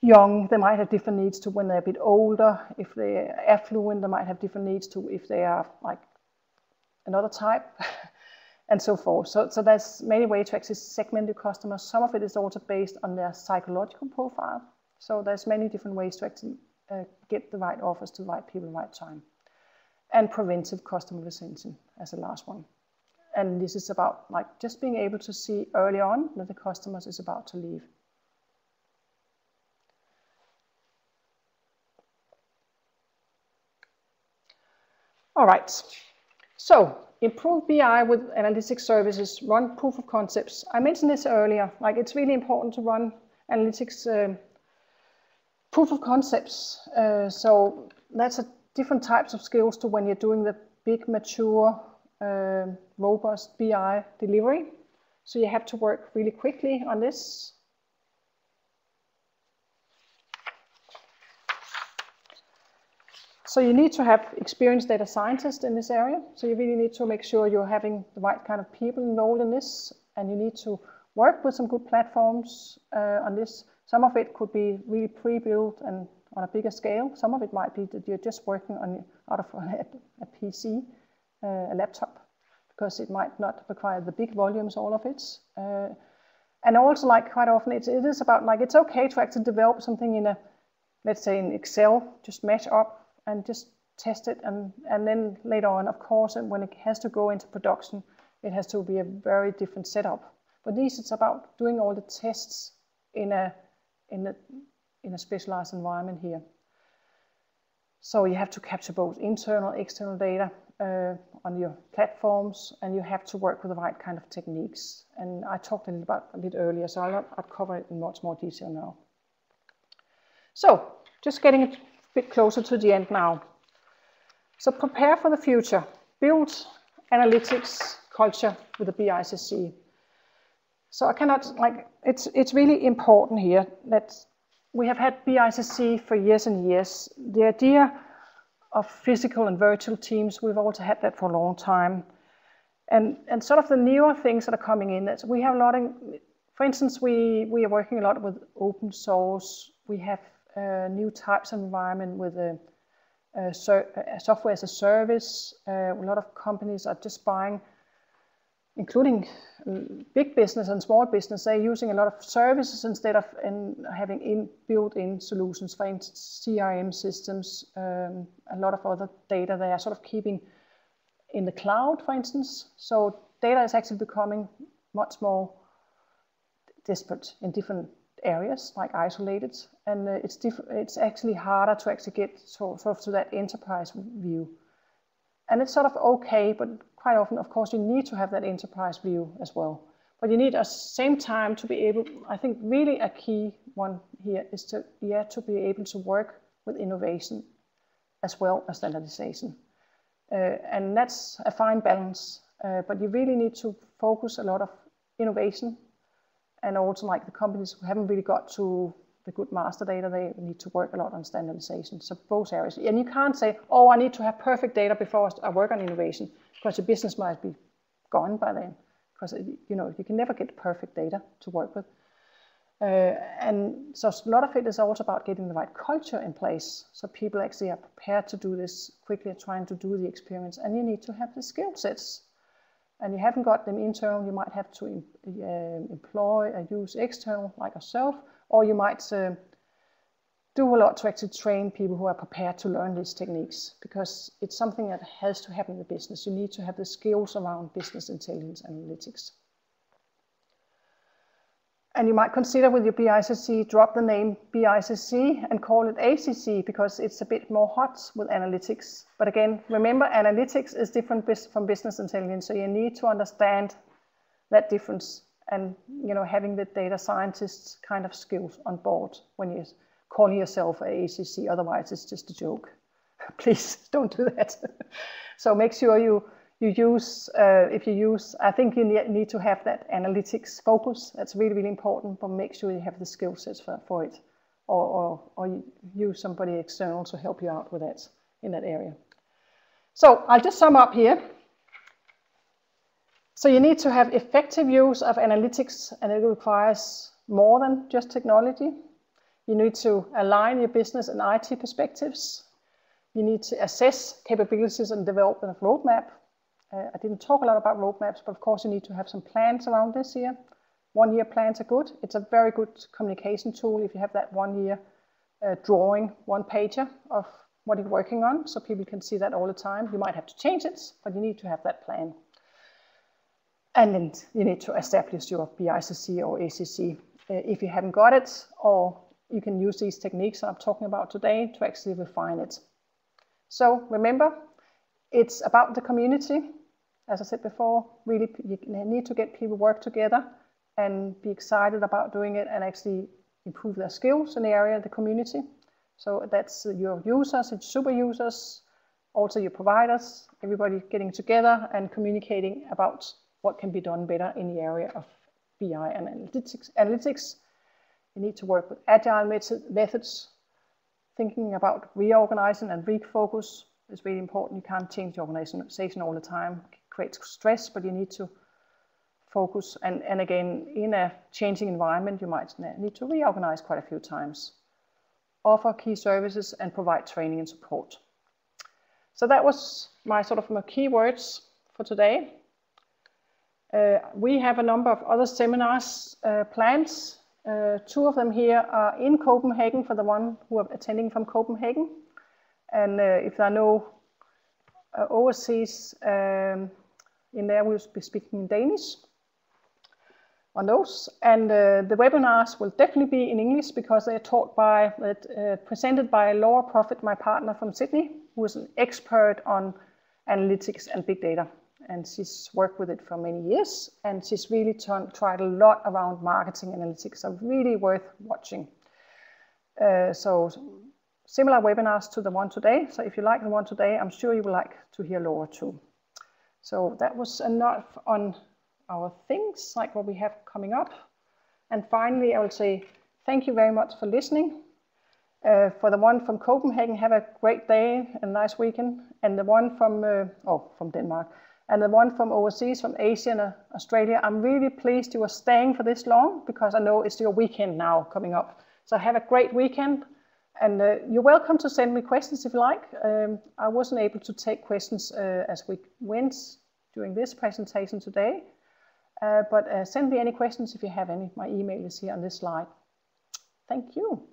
S1: young, they might have different needs to when they're a bit older. If they're affluent, they might have different needs to if they are like another type. And so forth. So there's many ways to actually segment your customers. Some of it is also based on their psychological profile. So there's many different ways to actually get the right offers to the right people at the right time. And preventive customer retention as the last one. And this is about like just being able to see early on that the customer is about to leave. All right. So improve BI with analytics services, run proof of concepts. I mentioned this earlier, like it's really important to run analytics proof of concepts. So that's different types of skills to when you're doing the big, mature, robust BI delivery. So you have to work really quickly on this. So you need to have experienced data scientists in this area. So you really need to make sure you're having the right kind of people involved in this, and you need to work with some good platforms on this. Some of it could be really pre-built and on a bigger scale. Some of it might be that you're just working on out of a PC, a laptop, because it might not require the big volumes, all of it. And also, like quite often, it is about like it's okay to actually develop something in let's say in Excel, just match up and just test it, and then later on, of course, when it has to go into production, it has to be a very different setup. But this, it's about doing all the tests in a specialized environment here. So you have to capture both internal, external data on your platforms, and you have to work with the right kind of techniques. And I talked a little about a bit earlier, so I'll cover it in much more detail now. So just getting a bit closer to the end now. So prepare for the future. Build analytics culture with the BICC. So I cannot, like, it's really important here that we have had BICC for years and years. The idea of physical and virtual teams, we've also had that for a long time. And sort of the newer things that are coming in, that we have a lot of, for instance, we are working a lot with open source. We have new types of environment with software as a service. A lot of companies are just buying, including big business and small business, they're using a lot of services instead of having built-in solutions. For instance, CRM systems, a lot of other data they are sort of keeping in the cloud, for instance. So data is actually becoming much more disparate in different areas, like isolated, and it's actually harder to actually get sort of to that enterprise view. And it's sort of okay, but quite often, of course, you need to have that enterprise view as well. But you need at the same time to be able, I think really a key one here is to be able to work with innovation as well as standardization. And that's a fine balance, but you really need to focus a lot of innovation. And also, like the companies who haven't really got to the good master data, they need to work a lot on standardization. So both areas. And you can't say, oh, I need to have perfect data before I work on innovation, because your business might be gone by then. Because you can never get perfect data to work with. And so a lot of it is also about getting the right culture in place. So people actually are prepared to do this quickly, trying to do the experiments. And you need to have the skill sets. and you haven't got them internal, you might have to employ or use external like yourself, or you might do a lot to actually train people who are prepared to learn these techniques, because it's something that has to happen in the business. You need to have the skills around business intelligence analytics. And you might consider with your BICC, drop the name BICC and call it ACC, because it's a bit more hot with analytics. But again, remember, analytics is different from business intelligence, so you need to understand that difference, and having the data scientists kind of skills on board when you call yourself an ACC. Otherwise, it's just a joke. Please don't do that. So make sure you use, I think you need to have that analytics focus. That's really, really important, but make sure you have the skill sets for it, or you use somebody external to help you out with that in that area. So I'll just sum up here. So you need to have effective use of analytics, and it requires more than just technology. You need to align your business and IT perspectives. You need to assess capabilities and develop a roadmap. I didn't talk a lot about roadmaps, but of course you need to have some plans around this year. 1 year plans are good. It's a very good communication tool if you have that 1 year drawing, one pager of what you're working on, so people can see that all the time. You might have to change it, but you need to have that plan. And then you need to establish your BICC or ACC if you haven't got it, or you can use these techniques I'm talking about today to actually refine it. So remember, it's about the community. As I said before, really you need to get people work together and be excited about doing it and actually improve their skills in the area of the community. So that's your users, it's super users, also your providers, everybody getting together and communicating about what can be done better in the area of BI and analytics. You need to work with agile methods. Thinking about reorganizing and refocus is really important. You can't change the organization all the time. It creates stress, but you need to focus. And again, in a changing environment, you might need to reorganize quite a few times. Offer key services and provide training and support. So that was my key words for today. We have a number of other seminars planned. 2 of them here are in Copenhagen for the one who are attending from Copenhagen. And if there are no overseas in there, we'll be speaking Danish on those. And the webinars will definitely be in English, because they are taught by, presented by Laura Profit, my partner from Sydney, who is an expert on analytics and big data. And she's worked with it for many years, and she's really tried a lot around marketing analytics, so really worth watching. So similar webinars to the one today. So if you like the one today, I'm sure you will like to hear Laura too. So that was enough on our things, like what we have coming up. And finally, I will say thank you very much for listening. For the one from Copenhagen, have a great day and a nice weekend. And the one from Denmark. And the one from overseas, from Asia and Australia, I'm really pleased you are staying for this long, because I know it's your weekend now coming up. So have a great weekend, and you're welcome to send me questions if you like. I wasn't able to take questions as we went during this presentation today, but send me any questions if you have any. My email is here on this slide. Thank you.